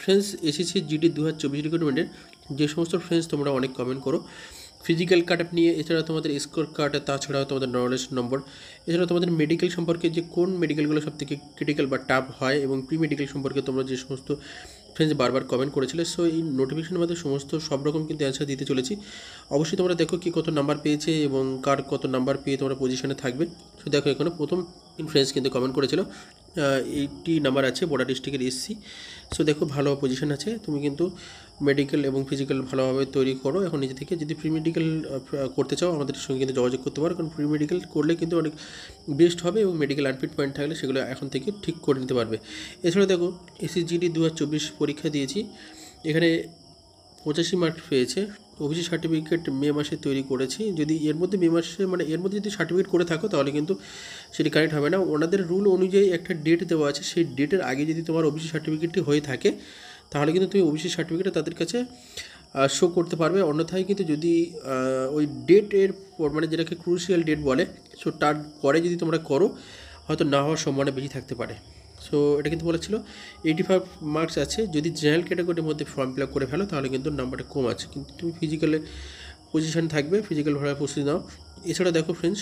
Friends SSC GD 2024 রিক্রুটমেন্টের যে সমস্ত friends তোমরা অনেক কমেন্ট করো ফিজিক্যাল কাট আপ নিয়ে, এছাড়া তোমাদের স্কোর কার্ড, তাছাড়াও তোমাদের নলেজ নম্বর, এছাড়া তোমাদের মেডিকেল সম্পর্কে যে কোন মেডিকেলগুলো সবথেকে ক্রিটিক্যাল বা টাফ হয় এবং প্রি মেডিকেল সম্পর্কে তোমরা যে সমস্ত ফ্রেন্ডস বারবার কমেন্ট করেছিলে। সো এই নোটিফিকেশনের মধ্যে সমস্ত সব রকম কিন্তু অ্যান্সার দিতে চলেছি। অবশ্যই তোমরা দেখো কি কত নাম্বার পেয়েছে এবং কার কত নাম্বার পেয়ে তোমরা পজিশনে থাকবে। সো দেখো এখানে প্রথম ফ্রেন্ডস কিন্তু কমেন্ট করেছিল 80 নাম্বার আছে বর্ডার ডিস্ট্রিক্টের এসসি। সো দেখো ভালো পজিশন আছে, তুমি কিন্তু মেডিকেল এবং ফিজিক্যাল ভালোভাবে তৈরি করো এখন নিজে থেকে। যদি প্রি মেডিকেল করতে চাও আমাদের সঙ্গে কিন্তু যোগাযোগ করতে পারো, কারণ প্রি মেডিকেল করলে কিন্তু অনেক বেস্ট হবে এবং মেডিকেল আনফিট পয়েন্ট থাকলে সেগুলো এখন থেকে ঠিক করে নিতে পারবে। এছাড়া দেখো এসএসজিডি 2024 পরীক্ষা দিয়েছি, এখানে 85 মার্ক পেয়েছে। ওবিসি সার্টিফিকেট মে মাসে তৈরি করেছি। যদি এর মধ্যে মে মাসে মানে এর মধ্যে যদি সার্টিফিকেট করে থাকো তাহলে কিন্তু সেটি কারেক্ট হবে না। ওনাদের রুল অনুযায়ী একটা ডেট দেওয়া আছে, সেই ডেটের আগে যদি তোমার ওবিসি সার্টিফিকেটটি হয়ে থাকে তাহলে কিন্তু তুমি ওবিসি সার্টিফিকেটটা তাদের কাছে শো করতে পারবে। অন্যথায় কিন্তু যদি ওই ডেটের মানে যেটাকে ক্রুশিয়াল ডেট বলে, সো তার পরে যদি তোমরা করো হয়তো না হওয়ার সম্ভাবনা বেশি থাকতে পারে। সো এটা কিন্তু বলেছিল 85 মার্কস আছে, যদি জেনারেল ক্যাটাগরির মধ্যে ফর্ম ফিল আপ করে ফেলো তাহলে কিন্তু নাম্বারটা কম আছে, কিন্তু তুমি ফিজিক্যালে পজিশন থাকবে, ফিজিক্যাল ভাবে প্রস্তুতি নাও। এছাড়া দেখো ফ্রেন্ডস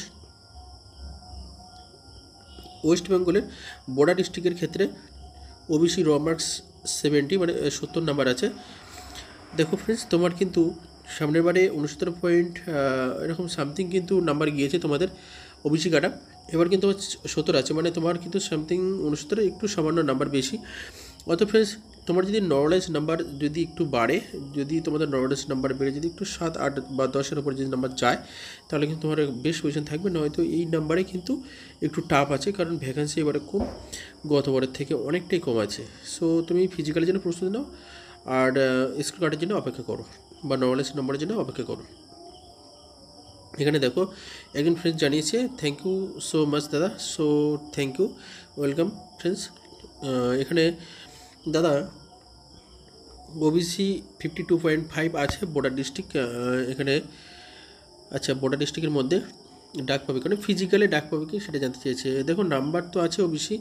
ওয়েস্ট বেঙ্গলের বর্ডার ডিস্ট্রিক্টের ক্ষেত্রে ওবিসি র মার্কস 70 মানে 70 নাম্বার আছে। দেখো ফ্রেন্ডস তোমার কিন্তু সামনের বারে 69 পয়েন্ট এরকম সামথিং কিন্তু নাম্বার গিয়েছে তোমাদের ওবিসি কাটা, এবার কিন্তু 70 আছে, মানে তোমার কিন্তু সামথিং 69 একটু সামান্য নাম্বার বেশি। অত ফ্রেন্ডস তোমার যদি নলেজ নাম্বার যদি একটু বাড়ে, যদি তোমাদের নলেজ নাম্বার বেড়ে যদি একটু 7, 8 বা 10-এর উপরে যদি নাম্বার যায় তাহলে কিন্তু তোমার বেস্ট পজিশন থাকবে। নয়তো এই নাম্বারে কিন্তু একটু টাফ আছে, কারণ ভ্যাকেন্সি এবারে কম, গতবারের থেকে অনেকটাই কম আছে। সো তুমি ফিজিক্যালের জন্য প্রস্তুতি নাও আর স্কোর কার্ডের জন্য অপেক্ষা করো বা নলেজ নম্বরের জন্য অপেক্ষা করো। এখানে দেখো একজন ফ্রেন্ডস জানিয়েছে থ্যাংক ইউ সো মাচ দাদা। So thank you, welcome friends. এখানে দাদা ওবিসি 52.5 আছে বর্ডার ডিস্ট্রিক্ট, এখানে আচ্ছা বর্ডার ডিস্ট্রিক্টের মধ্যে ডাক পাবে, কারণ ফিজিক্যালে ডাক পাবে কি সেটা জানতে চেয়েছে। দেখো নাম্বার তো আছে ওবিসি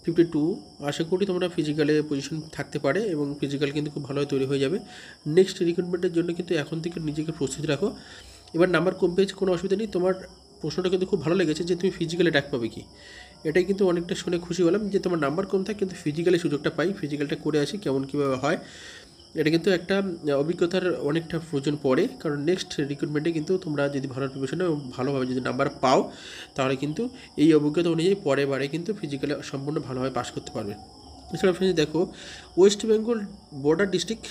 52, আশা করি তোমরা ফিজিক্যালে পজিশন থাকতে পারে এবং ফিজিক্যাল কিন্তু খুব ভালোভাবে তৈরি হয়ে যাবে। নেক্সট রিক্রুটমেন্টের জন্য কিন্তু এখন থেকে নিজেকে প্রস্তুতি রাখো। এবার নাম্বার কম পেয়েছে কোনো অসুবিধা নেই, তোমার প্রশ্নটা কিন্তু খুব ভালো লেগেছে যে তুমি ফিজিক্যালে ডাক পাবে কি, এটাই কিন্তু অনেকটা শুনে খুশি হলাম যে তোমার নাম্বার কম থাকে কিন্তু ফিজিক্যালে সুযোগটা পাই, ফিজিক্যালটা করে আসি কেমন কীভাবে হয়। এটা কিন্তু একটা অভিজ্ঞতার অনেকটা প্রয়োজন পড়ে, কারণ নেক্সট রিক্রুটমেন্টে কিন্তু তোমরা যদি ভালো প্রিপারেশনে ভালোভাবে যদি নাম্বার পাও তাহলে কিন্তু এই অভিজ্ঞতা অনুযায়ী পরের বারে কিন্তু ফিজিক্যালে সম্পূর্ণ ভালোভাবে পাস করতে পারবে। এছাড়া ফ্রেন্ডস দেখো West Bengal border district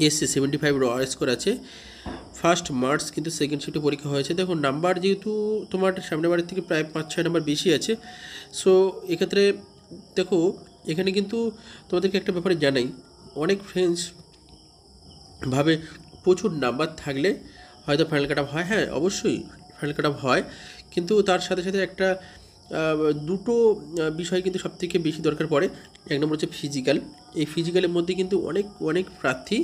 SC 75 র স্কোর আছে। 1 মার্চ কিন্তু সেকেন্ড শিফটে পরীক্ষা হয়েছে। দেখো নাম্বার যেহেতু তোমার সামনের বারের থেকে প্রায় 5-6 নাম্বার বেশি আছে, সো এক্ষেত্রে দেখো এখানে কিন্তু তোমাদেরকে একটা ব্যাপারে জানাই, অনেক ফ্রেন্ডস ভাবে প্রচুর নাম্বার থাকলে হয়তো ফাইনাল কাট আপ হয়। হ্যাঁ অবশ্যই ফাইনাল কাট আপ হয়, কিন্তু তার সাথে সাথে একটা দুটো বিষয় কিন্তু সবথেকে বেশি দরকার পড়ে। এক নম্বর হচ্ছে ফিজিক্যাল। এই ফিজিক্যালের মধ্যে কিন্তু অনেক অনেক প্রার্থী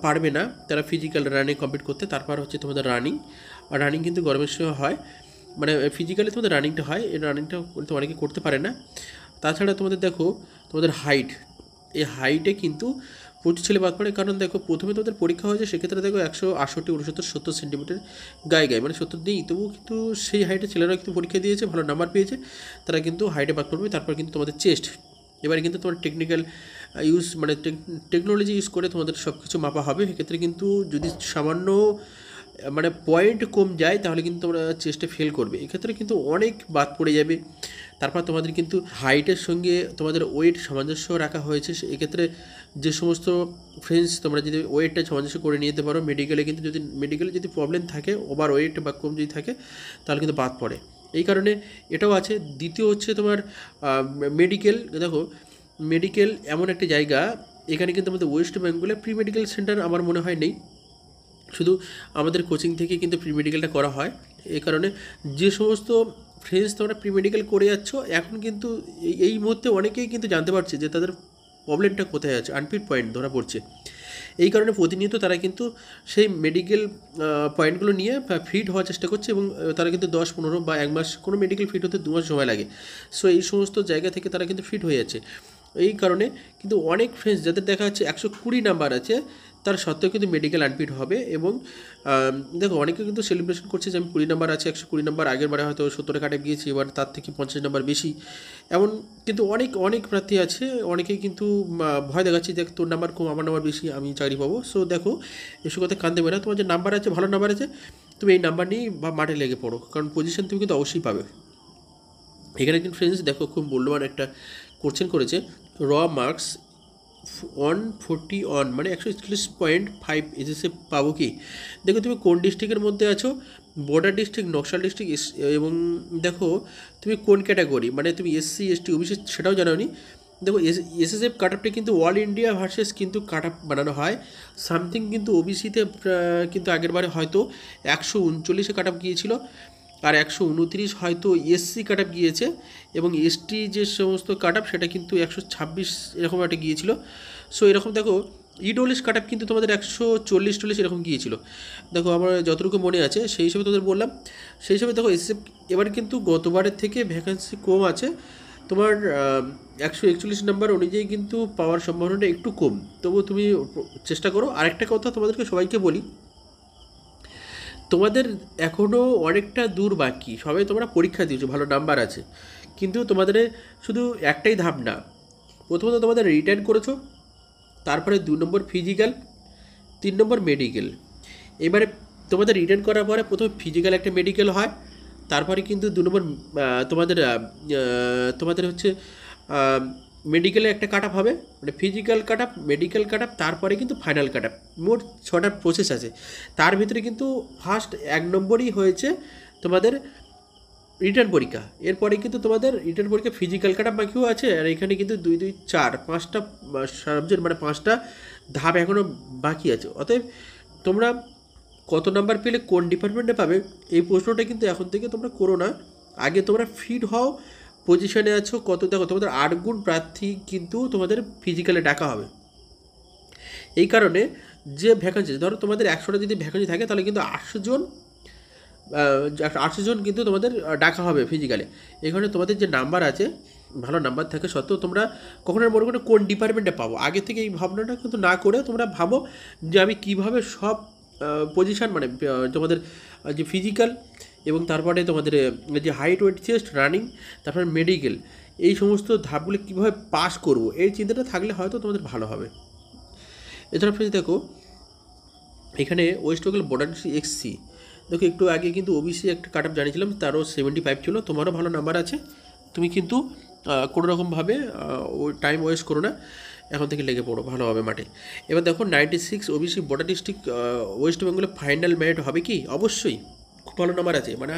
পারবে না তারা ফিজিক্যাল রানিং কমপ্লিট করতে। তারপর হচ্ছে তোমাদের রানিং কিন্তু গরমের সময় হয়, মানে ফিজিক্যালি তোমাদের রানিংটা হয়, এই রানিংটা কিন্তু অনেকে করতে পারে না। তাছাড়া তোমাদের দেখো তোমাদের হাইট, এই হাইটে কিন্তু প্রচুর ছেলে বাদ পড়ে, কারণ দেখো প্রথমে তোমাদের পরীক্ষা হয়েছে সেক্ষেত্রে দেখো 168, 69, 70 সেন্টিমিটার গায়ে মানে 70 নেই, তবুও কিন্তু সেই হাইটে ছেলেরা কিন্তু পরীক্ষা দিয়েছে, ভালো নাম্বার পেয়েছে, তারা কিন্তু হাইটে বাদ পড়বে। তারপর কিন্তু তোমাদের চেস্ট, এবারে কিন্তু তোমার টেকনিক্যাল ইউজ মানে টেকনোলজি ইউজ করে তোমাদের সব কিছু মাপা হবে। সেক্ষেত্রে কিন্তু যদি সামান্য মানে পয়েন্ট কম যায় তাহলে কিন্তু তোমরা চেস্টে ফেল করবে, এক্ষেত্রে কিন্তু অনেক বাদ পড়ে যাবে। তারপর তোমাদের কিন্তু হাইটের সঙ্গে তোমাদের ওয়েট সামঞ্জস্য রাখা হয়েছে, এক্ষেত্রে যে সমস্ত ফ্রেন্ডস তোমরা যদি ওয়েটটা সামঞ্জস্য করে নিয়ে যেতে পারো, মেডিকেলে কিন্তু যদি যদি প্রবলেম থাকে ওভার ওয়েট বা কম যদি থাকে তাহলে কিন্তু বাদ পড়ে, এই কারণে এটাও আছে। দ্বিতীয় হচ্ছে তোমার মেডিকেল। দেখো মেডিকেল এমন একটা জায়গা, এখানে কিন্তু আমাদের ওয়েস্ট বেঙ্গলে প্রি মেডিকেল সেন্টার আমার মনে হয় নেই, শুধু আমাদের কোচিং থেকে কিন্তু প্রি মেডিকেলটা করা হয়। এই কারণে যে সমস্ত ফ্রেন্ডস তোমরা প্রি মেডিকেল করে যাচ্ছ এখন কিন্তু এই মুহূর্তে অনেকেই কিন্তু জানতে পারছে যে তাদের প্রবলেমটা কোথায় আছে, আনফিট পয়েন্ট ধরা পড়ছে। এই কারণে প্রতিনিয়ত তারা কিন্তু সেই মেডিকেল পয়েন্টগুলো নিয়ে ফিট হওয়ার চেষ্টা করছে এবং তারা কিন্তু 10-15 বা 1 মাস, কোনো মেডিকেল ফিট হতে 2 মাস সময় লাগে। সো এই সমস্ত জায়গা থেকে তারা কিন্তু ফিট হয়ে যাচ্ছে। এই কারণে কিন্তু অনেক ফ্রেন্ডস যাদের দেখা যাচ্ছে 120 নাম্বার আছে তার সত্ত্বেও কিন্তু মেডিকেল আনফিট হবে। এবং দেখো অনেকে কিন্তু সেলিব্রেশন করছে যে আমি 20 নাম্বার আছে, 120 নাম্বার, আগের বারে হয়তো 70 কাটে গিয়েছি, এবার তার থেকে 50 নাম্বার বেশি। এমন কিন্তু অনেক অনেক প্রার্থী আছে, অনেকেই কিন্তু ভয় দেখাচ্ছে দেখ তোর নাম্বার কম আমার নাম্বার বেশি আমি চাকরি পাবো। সো দেখো এসব কথা কান দেবে না, তোমার যে নাম্বার আছে ভালো নাম্বার আছে তুমি এই নাম্বার নিয়েই বা মাঠে লেগে পড়ো, কারণ পজিশন তুমি কিন্তু অবশ্যই পাবে। এখানে কিন্তু ফ্রেন্ডস দেখো খুব মূল্যবান একটা কোশ্চেন করেছে, র মার্কস 141 মানে 141.5 এসএসএ পাবো কি? দেখো তুমি কোন ডিস্ট্রিক্টের মধ্যে আছো, বর্ডার ডিস্ট্রিক্ট, নকশাল ডিস্ট্রিক্ট, এবং দেখো তুমি কোন ক্যাটাগরি, মানে তুমি এসসি এসটি ওবিসি সেটাও জানোনি। দেখো এসএসএফ কাট আপটা কিন্তু অল ইন্ডিয়া ভার্সেস কিন্তু কাট আপ বানানো হয়। সামথিং কিন্তু ওবিসিতে কিন্তু আগেরবারে হয়তো 139-এ কাট আপ গিয়েছিল, আর 129 হয়তো এসসি কাট আপ গিয়েছে, এবং এসটি যে সমস্ত কাট আপ সেটা কিন্তু 126 এরকম একটা গিয়েছিল। সো এরকম দেখো ইডোলিস কাট আপ কিন্তু তোমাদের 140-40 এরকম গিয়েছিল। দেখো আমার যতটুকু মনে আছে সেই হিসেবে তোমাদের বললাম। সেই হিসেবে দেখো এসএসএফ এবার কিন্তু গতবারের থেকে ভ্যাকেন্সি কম আছে, তোমার 141 নাম্বার অনুযায়ী কিন্তু পাওয়ার সম্ভাবনাটা একটু কম, তবুও তুমি চেষ্টা করো। আরেকটা কথা তোমাদেরকে সবাইকে বলি, তোমাদের এখনও অনেকটা দূর বাকি, সবাই তোমরা পরীক্ষা দিয়েছো, ভালো নাম্বার আছে, কিন্তু তোমাদের শুধু একটাই ধাপ না, প্রথমত তোমাদের রিটার্ন করেছো, তারপরে 2 নম্বর ফিজিক্যাল, 3 নম্বর মেডিকেল। এবারে তোমাদের রিটার্ন করার পরে প্রথমে ফিজিক্যাল একটা মেডিকেল হয়, তারপরে কিন্তু 2 নম্বর তোমাদের তোমাদের হচ্ছে মেডিকেলে একটা কাট আপ হবে, মানে ফিজিক্যাল কাট আপ, মেডিকেল কাট আপ, তারপরে কিন্তু ফাইনাল কাট আপ। মোট 6টা প্রসেস আছে, তার ভিতরে কিন্তু ফার্স্ট 1 নম্বরই হয়েছে তোমাদের রিটার্ন পরীক্ষা। এরপরে কিন্তু তোমাদের রিটার্ন পরীক্ষা ফিজিক্যাল কাট আপ বাকিও আছে, আর এখানে কিন্তু 2, 2, 4, 5টা সাবজেক্ট মানে 5টা ধাপ এখনও বাকি আছে। অতএব তোমরা কত নাম্বার পেলে কোন ডিপার্টমেন্টে পাবে এই প্রশ্নটা কিন্তু এখন থেকে তোমরা করো না, আগে তোমরা ফিট হও, পজিশনে আছো কত। দেখো তোমাদের 8 গুণ প্রার্থী কিন্তু তোমাদের ফিজিক্যালে ডাকা হবে। এই কারণে যে ভ্যাকেন্সি, ধরো তোমাদের 100টা যদি ভ্যাকেন্সি থাকে তাহলে কিন্তু 800 জন কিন্তু তোমাদের ডাকা হবে ফিজিক্যালে। এখানে তোমাদের যে নাম্বার আছে ভালো নাম্বার থাকে সত্ত্বেও তোমরা কখনো মনে করো কোন ডিপার্টমেন্টে পাবো, আগে থেকে এই ভাবনাটা কিন্তু না করে তোমরা ভাবো যে আমি কীভাবে সব পজিশান, মানে তোমাদের যে ফিজিক্যাল এবং তারপরে তোমাদের যে হাইট ওয়েট চেস্ট রানিং, তারপরে মেডিকেল, এই সমস্ত ধাপগুলো কীভাবে পাস করবো এই চিন্তাটা থাকলে হয়তো তোমাদের ভালো হবে। এছাড়া ফ্রেন্ডস দেখো এখানে ওয়েস্ট বেঙ্গল বর্ডার এক্সসি, দেখো একটু আগে কিন্তু ওবিসি একটা কাট আপ জানিয়েছিলাম, তারও 75 ছিল, তোমারও ভালো নাম্বার আছে, তুমি কিন্তু কোনো রকমভাবে ওই টাইম ওয়েস্ট করো না, এখন থেকে লেগে পড়ো, ভালো হবে মাঠে। এবার দেখো 96 ওবিসি বর্ডার ডিস্ট্রিক্ট ওয়েস্ট বেঙ্গলে ফাইনাল মেরিট হবে কি? অবশ্যই খুব ভালো নাম্বার আছে, মানে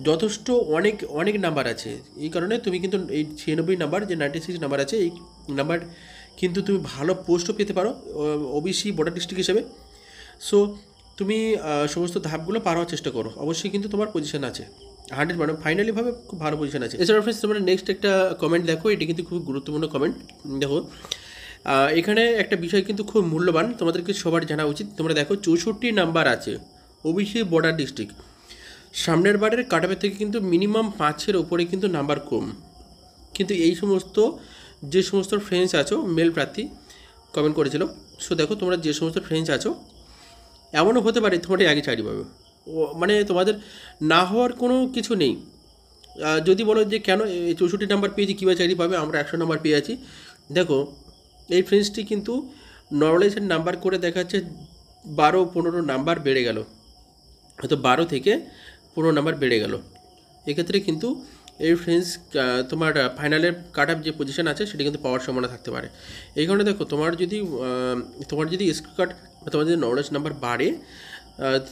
যথেষ্ট অনেক অনেক নাম্বার আছে। এই কারণে তুমি কিন্তু এই 96 নাম্বার যে 96 নাম্বার আছে এই নাম্বার কিন্তু তুমি ভালো পোস্টও পেতে পারো ওবিসি বর্ডার ডিস্ট্রিক্ট হিসেবে। সো তুমি সমস্ত ধাপগুলো পার হওয়ার চেষ্টা করো, অবশ্যই কিন্তু তোমার পজিশন আছে 100, মানে ফাইনালিভাবে খুব ভালো পজিশন আছে। এছাড়া ফ্রেন্ডস তোমরা নেক্সট একটা কমেন্ট দেখো, এটি কিন্তু খুব গুরুত্বপূর্ণ কমেন্ট। দেখো এখানে একটা বিষয় কিন্তু খুব মূল্যবান, তোমাদেরকে সবার জানা উচিত। তোমরা দেখো 64 নাম্বার আছে ওবিসি বর্ডার ডিস্ট্রিক্ট, সামনের বারের কাট আপের থেকে কিন্তু মিনিমাম 5-এর ওপরে কিন্তু নাম্বার কম। কিন্তু এই সমস্ত যে সমস্ত ফ্রেন্ডস আছো মেল প্রার্থী কমেন্ট করেছিল, সো দেখো তোমরা যে সমস্ত ফ্রেন্ডস আছো এমনও হতে পারে তোমাদের আগে চাকরি পাবে, মানে তোমাদের না হওয়ার কোনো কিছু নেই। যদি বলো যে কেন 64 নাম্বার পেয়েছি কীভাবে চাকরি পাবে, আমরা 100 নাম্বার পেয়ে আছি, দেখো এই ফ্রেন্ডসটি কিন্তু নর্মালাইজেশন নাম্বার করে দেখা যাচ্ছে 12-15 নাম্বার বেড়ে গেল, হয়তো 12 থেকে 15 নাম্বার বেড়ে গেল। এক্ষেত্রে কিন্তু এই ফ্রেন্ডস তোমার ফাইনালের কাট আপ যে পজিশন আছে সেটা কিন্তু পাওয়ার সম্ভাবনা থাকতে পারে। এই কারণে দেখো তোমার যদি স্কোর কার্ড বা তোমার যদি নলেজ নাম্বার বাড়ে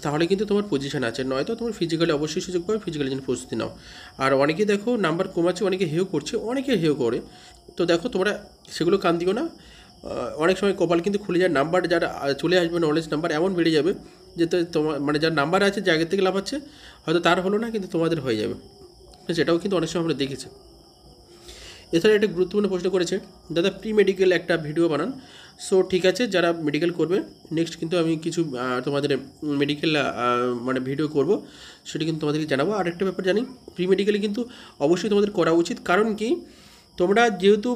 তাহলে কিন্তু তোমার পজিশন আছে, নয়তো তোমার ফিজিক্যালি অবশ্যই সুযোগ পাবে, ফিজিক্যালি জন্য প্রস্তুতি নাও। আর অনেকেই দেখো নাম্বার কমাচ্ছে, অনেকে হেও করছে, অনেকে হেও করে, তো দেখো তোমরা সেগুলো কান দিও না। অনেক সময় কপাল কিন্তু খুলে যায়, নাম্বার যারা চলে আসবে নলেজ নাম্বার এমন বেড়ে যাবে যে তোমার মানে যার নাম্বার আছে যে আগের থেকে লাভ হচ্ছে হয়তো তার হলো না, কিন্তু তোমাদের হয়ে যাবে, সেটাও কিন্তু অনেক সময় আমরা দেখেছি। এছাড়া একটা গুরুত্বপূর্ণ প্রশ্ন করেছে, দাদা প্রি মেডিকেল একটা ভিডিও বানান। সো ঠিক আছে, যারা মেডিকেল করবে নেক্সট কিন্তু আমি কিছু তোমাদের মেডিকেল মানে ভিডিও করব, সেটা কিন্তু তোমাদেরকে জানাবো। আর একটা ব্যাপার জানি, প্রি মেডিকেলে কিন্তু অবশ্যই তোমাদের করা উচিত, কারণ কি তোমরা যেহেতু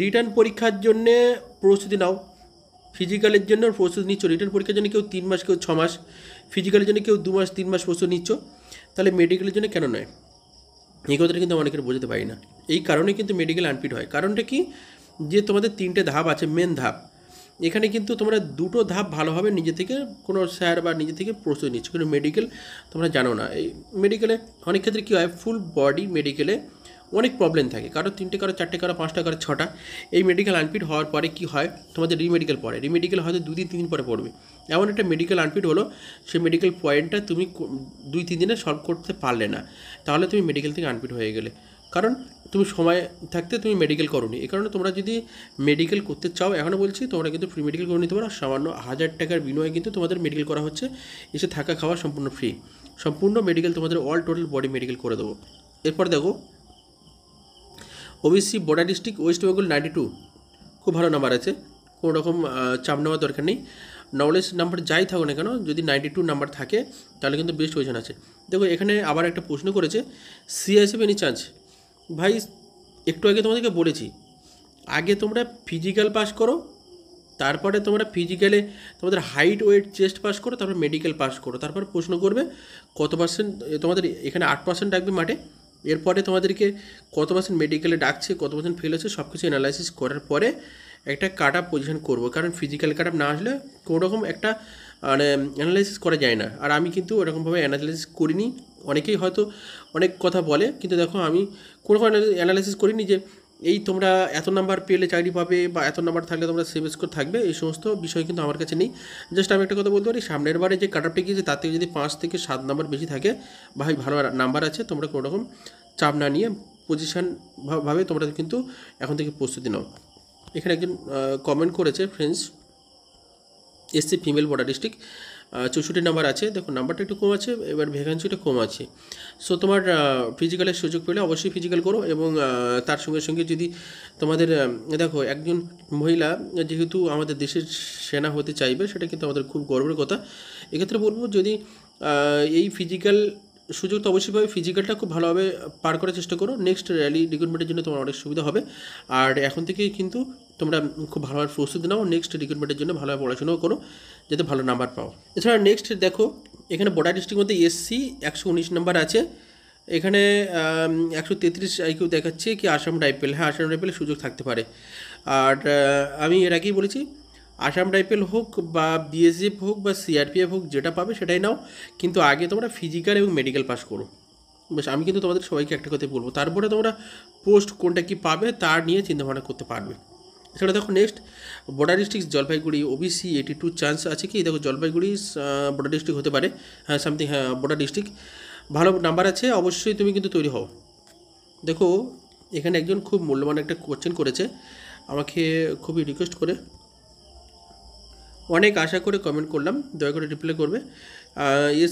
রিটার্ন পরীক্ষার জন্যে প্রস্তুতি নাও, ফিজিক্যালের জন্য প্রস্তুতি নিচ্ছ, রিটার্ন পরীক্ষার জন্য কেউ 3 মাস, কেউ 6 মাস, ফিজিক্যালের জন্য কেউ 2 মাস 3 মাস প্রস্তুতি নিচ্ছ, তাহলে মেডিকেলের জন্য কেন নয়? এই কথাটা কিন্তু অনেকের বোঝাতে পারি না। এই কারণে কিন্তু মেডিকেল আনফিট হয়। কারণটা কি, যে তোমাদের 3টে ধাপ আছে, মেন ধাপ। এখানে কিন্তু তোমরা 2টো ধাপ ভালোভাবে নিজে থেকে কোনো স্যার বা নিজে থেকে প্রস্তুতি নিচ্ছ, কিন্তু মেডিকেল তোমরা জানো না। এই মেডিকেলে অনেক ক্ষেত্রে কী হয়, ফুল বডি মেডিকেলে অনেক প্রবলেম থাকে, কারো 3টে, কারো 4টে, কারো 5টা, কারো 6টা। এই মেডিকেল আনফিট হওয়ার পরে কি হয়, তোমাদের রিমেডিকেল পড়ে, রিমেডিকেল হয়তো 2 দিন 3 দিন পরে পড়বে। এমন একটা মেডিকেল আনফিট হলো, সেই মেডিকেল পয়েন্টটা তুমি 2-3 দিনে সলভ করতে পারলে না, তাহলে তুমি মেডিকেল থেকে আনফিট হয়ে গেলে, কারণ তুমি সময় থাকতে তুমি মেডিকেল করোনি। এই কারণে তোমরা যদি মেডিকেল করতে চাও, এখনও বলছি, তোমরা কিন্তু ফ্রি মেডিকেল করে নিতে পারো। সামান্য 1000 টাকার বিনিময়ে কিন্তু তোমাদের মেডিকেল করা হচ্ছে, এসে থাকা খাওয়া সম্পূর্ণ ফ্রি, সম্পূর্ণ মেডিকেল তোমাদের অল টোটাল বডি মেডিকেল করে দেবো। এরপর দেখো, OBC border district West Bengal 92, খুব ভালো নাম্বার আছে, কোনো রকম চাপ নেওয়ার দরকার নেই। নলেজ নাম্বার যাই থাকুক না কেন, যদি 92 নাম্বার থাকে তাহলে কিন্তু বেস্ট পজিশন আছে। দেখো এখানে আবার একটা প্রশ্ন করেছে, সিএসএফ এনি চান্স? ভাই একটু আগে তোমাদেরকে বলেছি, আগে তোমরা ফিজিক্যাল পাস করো, তারপরে তোমরা ফিজিক্যালে তোমাদের হাইট ওয়েট চেস্ট পাস করো, তারপর মেডিকেল পাস করো, তারপর প্রশ্ন করবে কত পার্সেন্ট তোমাদের এখানে 8% ডাকবে মাঠে, এরপরে তোমাদেরকে কত পার্সেন্ট মেডিকেলে ডাকছে, কত পার্সেন্ট ফেল হচ্ছে, সব কিছু অ্যানালাইসিস করার পরে একটা কাট আপ পজিশন করবো। কারণ ফিজিক্যাল কাট আপ না আসলে কোনোরকম একটা মানে অ্যানালাইসিস করা যায় না। আর আমি কিন্তু এরকমভাবে অ্যানালাইসিস করিনি, অনেকেই হয়তো অনেক কথা বলে, কিন্তু দেখো আমি কোনো অ্যানালাইসিস করিনি যে এই তোমরা এত নাম্বার পেলে চাকরি পাবে বা এত নাম্বার থাকলে তোমরা সেভ স্কোর থাকবে, এই সমস্ত বিষয় কিন্তু আমার কাছে নেই। জাস্ট আমি একটা কথা বলতে পারি, সামনের বারে যে কাট আপটা গিয়েছে তার থেকে যদি 5 থেকে 7 নাম্বার বেশি থাকে, ভাই ভালো নাম্বার আছে, তোমরা কোনো রকম চাপ না নিয়ে পজিশন ভাবে তোমরা কিন্তু এখন থেকে প্রস্তুতি নাও। এখানে একজন কমেন্ট করেছে, friends, SC female border district 64 number আছে। দেখো নাম্বারটা একটু কম আছে, এবার ভ্যাকান্সিটা কম আছে। সো তোমার ফিজিক্যালের সুযোগ পেলে অবশ্যই ফিজিক্যাল করো, এবং তার সঙ্গে সঙ্গে যদি তোমাদের দেখো একজন মহিলা যেহেতু আমাদের দেশের সেনা হতে চাইবে, সেটা কিন্তু আমাদের খুব গর্বের কথা। এক্ষেত্রে বলবো, যদি এই ফিজিক্যাল সুযোগ তো অবশ্যই পাবে, ফিজিক্যালটা খুব ভালোভাবে পার করার চেষ্টা করো, নেক্সট র্যালি রিক্রুটমেন্টের জন্য তোমার অনেক সুবিধা হবে। আর এখন থেকেই কিন্তু তোমরা খুব ভালোভাবে প্রস্তুতি নাও, নেক্সট রিক্রুটমেন্টের জন্য ভালোভাবে পড়াশোনাও করো, যাতে ভালো নাম্বার পাও। এছাড়া নেক্সট দেখো, এখানে বর্ডার ডিস্ট্রিক্টের মধ্যে এসসি 119 নাম্বার আছে, এখানে 133 আইকিউ দেখাচ্ছে কি আসাম রাইফেল, হ্যাঁ আসাম রাইফেলের সুযোগ থাকতে পারে। আর আমি এর আগেই বলেছি, আসাম রাইফেল হোক বা বিএসএফ হোক বা সিআরপিএফ হোক, যেটা পাবে সেটাই নাও, কিন্তু আগে তোমরা ফিজিক্যাল এবং মেডিকেল পাস করো। বেশ, আমি কিন্তু তোমাদের সবাইকে একটা কথাই বলবো, তারপরে তোমরা পোস্ট কোনটা কি পাবে তার নিয়ে চিন্তাভাবনা করতে পারবে। এছাড়া দেখো next border district Jalpaiguri OBC 82 chance আছে কি, দেখো জলপাইগুড়ি বর্ডার ডিস্ট্রিক্ট হতে পারে, হ্যাঁ সামথিং, হ্যাঁ বর্ডার ডিস্ট্রিক্ট ভালো নাম্বার আছে, অবশ্যই তুমি কিন্তু তৈরি হও। দেখো এখানে একজন খুব মূল্যবান একটা কোশ্চেন করেছে, আমাকে খুবই রিকোয়েস্ট করে, অনেক আশা করে কমেন্ট করলাম, দয়া করে রিপ্লাই করবে।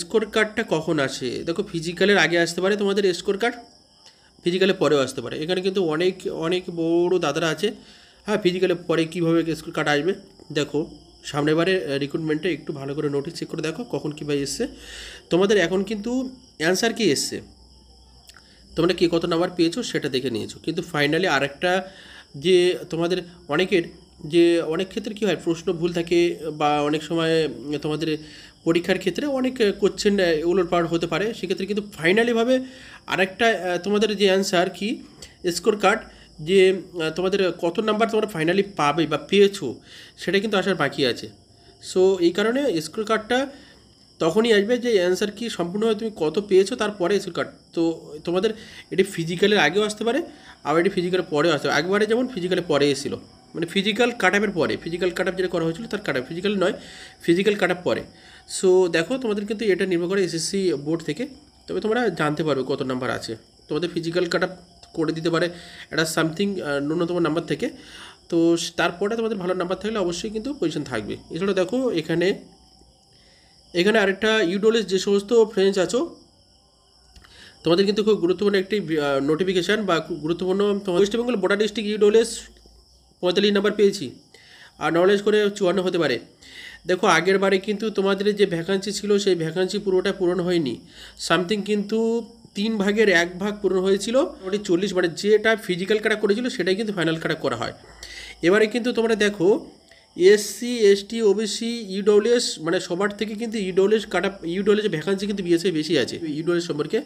স্কোর কার্ডটা কখন আসে? দেখো ফিজিক্যালের আগে আসতে পারে তোমাদের স্কোর কার্ড, ফিজিক্যালে পরেও আসতে পারে। এখানে কিন্তু অনেক অনেক বড় দাদারা আছে, হ্যাঁ ফিজিক্যালে পরে কীভাবে স্কোর কার্ড আসবে। দেখো সামনের বারে রিক্রুটমেন্টে একটু ভালো করে নোটিস চেক করে দেখো কখন কীভাবে এসছে তোমাদের। এখন কিন্তু অ্যান্সার কি এসছে, তোমরা কে কত নাম্বার পেয়েছো সেটা দেখে নিয়েছো, কিন্তু ফাইনালি আরেকটা যে তোমাদের অনেকের যে অনেক ক্ষেত্রে কী হয়, প্রশ্ন ভুল থাকে, বা অনেক সময় তোমাদের পরীক্ষার ক্ষেত্রে অনেক কোশ্চেন উলটপালট হতে পারে, সেক্ষেত্রে কিন্তু ফাইনালিভাবে আরেকটা তোমাদের যে অ্যান্সার কি স্কোর কার্ড, যে তোমাদের কত নাম্বার তোমরা ফাইনালি পাবে বা পেয়েছো, সেটা কিন্তু আসার বাকি আছে। সো এই কারণে স্কোর কার্ডটা তখনই আসবে যে অ্যান্সার কি সম্পূর্ণভাবে তুমি কত পেয়েছো তারপরে স্কোর কার্ড। তো তোমাদের এটি ফিজিক্যালের আগেও আসতে পারে, আবার এটি ফিজিক্যালের পরেও আসতে পারে। একবারে যেমন ফিজিক্যালের পরে এসেছিলো, মানে ফিজিক্যাল কাট আপের পরে, ফিজিক্যাল কাট আপ যেটা করা হয়েছিল তার কাট আপ, ফিজিক্যাল নয়, ফিজিক্যাল কাট আপ পরে। সো দেখো তোমাদের কিন্তু এটা নির্ভর করে এসএসসি বোর্ড থেকে, তবে তোমরা জানতে পারবে কত নাম্বার আছে। তোমাদের ফিজিক্যাল কাট আপ করে দিতে পারে একটা সামথিং ন্যূনতম নাম্বার থেকে, তো তারপরে তোমাদের ভালো নাম্বার থাকলে অবশ্যই কিন্তু পজিশন থাকবে। এছাড়া দেখো এখানে আরেকটা ইউডোলেস যে সমস্ত ফ্রেন্ডস আছো, তোমাদের কিন্তু খুব গুরুত্বপূর্ণ একটি নোটিফিকেশান বা গুরুত্বপূর্ণ, তোমার ওয়েস্ট বেঙ্গল বর্ডার ডিস্ট্রিক্ট ইউডোলেস 45 নাম্বার পেয়েছি, আর নলেজ করে 54 হতে পারে। দেখো আগের বারে কিন্তু তোমাদের যে ভ্যাকান্সি ছিল সেই ভ্যাকান্সি পুরোটা পূরণ হয়নি, সামথিং কিন্তু 3 ভাগের 1 ভাগ পূরণ হয়েছিল, ওটি 40, মানে যেটা ফিজিক্যাল কাটা করেছিল সেটাই কিন্তু ফাইনাল কাটা করা হয়। এবারে কিন্তু তোমরা দেখো এসসি এসটি ওবিসি ইডব্লিউএস মানে সবার থেকে কিন্তু ইডব্লিউএস কাটা ইডব্লিউএস ভ্যাকান্সি কিন্তু বিএসএ বেশি আছে। ইডব্লিউএস সম্পর্কে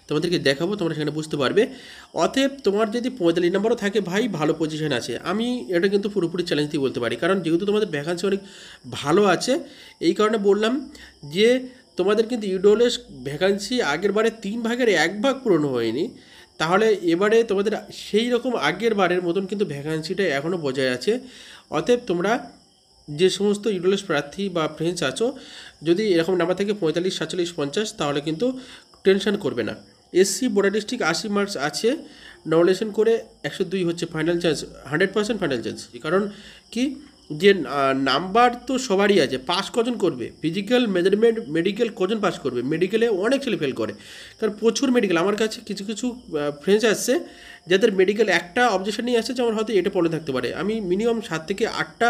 তোমাদেরকে দেখাবো, তোমরা সেখানে বুঝতে পারবে। অতএব তোমার যদি 45 নম্বরও থাকে ভাই, ভালো পজিশন আছে। আমি এটা কিন্তু পুরোপুরি চ্যালেঞ্জ দিয়ে বলতে পারি, কারণ যেহেতু তোমাদের ভ্যাকান্সি অনেক ভালো আছে, এই কারণে বললাম যে তোমাদের কিন্তু ইডব্লিউএস ভ্যাকান্সি আগের বারে 3 ভাগের 1 ভাগ পূরণ হয়নি, তাহলে এবারে তোমাদের সেই রকম আগের বারের মতন কিন্তু ভ্যাকান্সিটা এখনও বজায় আছে। অতএব তোমরা যে সমস্ত ইডব্লিউএস প্রার্থী বা ফ্রেন্ডস আছো, যদি এরকম নাম্বার থাকে 45, 47, 50, তাহলে কিন্তু টেনশন করবে না। এসসি বর্ডার ডিস্ট্রিক্ট 80 মার্কস আছে, নমিনেশন করে 102 হচ্ছে ফাইনাল চান্স, 100% ফাইনাল চান্স। কারণ কি যে নাম্বার তো সবারই আছে, পাস কজন করবে, ফিজিক্যাল মেজারমেন্ট মেডিকেল কজন পাস করবে, মেডিকেলে অনেক ছেলে ফেল করে, কারণ প্রচুর মেডিকেল। আমার কাছে কিছু কিছু ফ্রেন্ডস আসছে যাদের মেডিকেল একটা অবজেকশন নিয়ে আসছে, যেমন হয়তো এটা পড়ে থাকতে পারে, আমি মিনিমাম 7 থেকে 8টা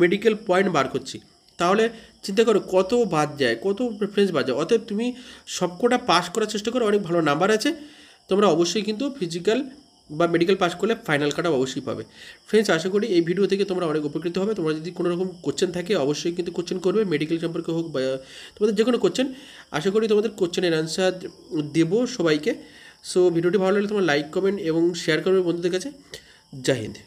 মেডিকেল পয়েন্ট বার করছি, তাহলে চিন্তা করো কত বাদ যায়, কত প্রেফারেন্স বাদ যায়। অতএব তুমি সবকটা পাস করার চেষ্টা করো, অনেক ভালো নাম্বার আছে, তোমরা অবশ্যই কিন্তু ফিজিক্যাল বা মেডিকেল পাস করলে ফাইনাল কাটা অবশ্যই পাবে। ফ্রেন্ডস, আশা করি এই ভিডিও থেকে তোমরা অনেক উপকৃত হবে। তোমরা যদি কোনো রকম কোশ্চেন থাকে অবশ্যই কিন্তু কোশ্চেন করবে, মেডিকেল সম্পর্কে হোক বা তোমাদের যে কোনো কোশ্চেন, আশা করি তোমাদের কোশ্চেনের অ্যান্সার দেবো সবাইকে। সো ভিডিওটি ভালো লাগলে তোমরা লাইক, কমেন্ট এবং শেয়ার করবে বন্ধুদের কাছে। জয় হিন্দ।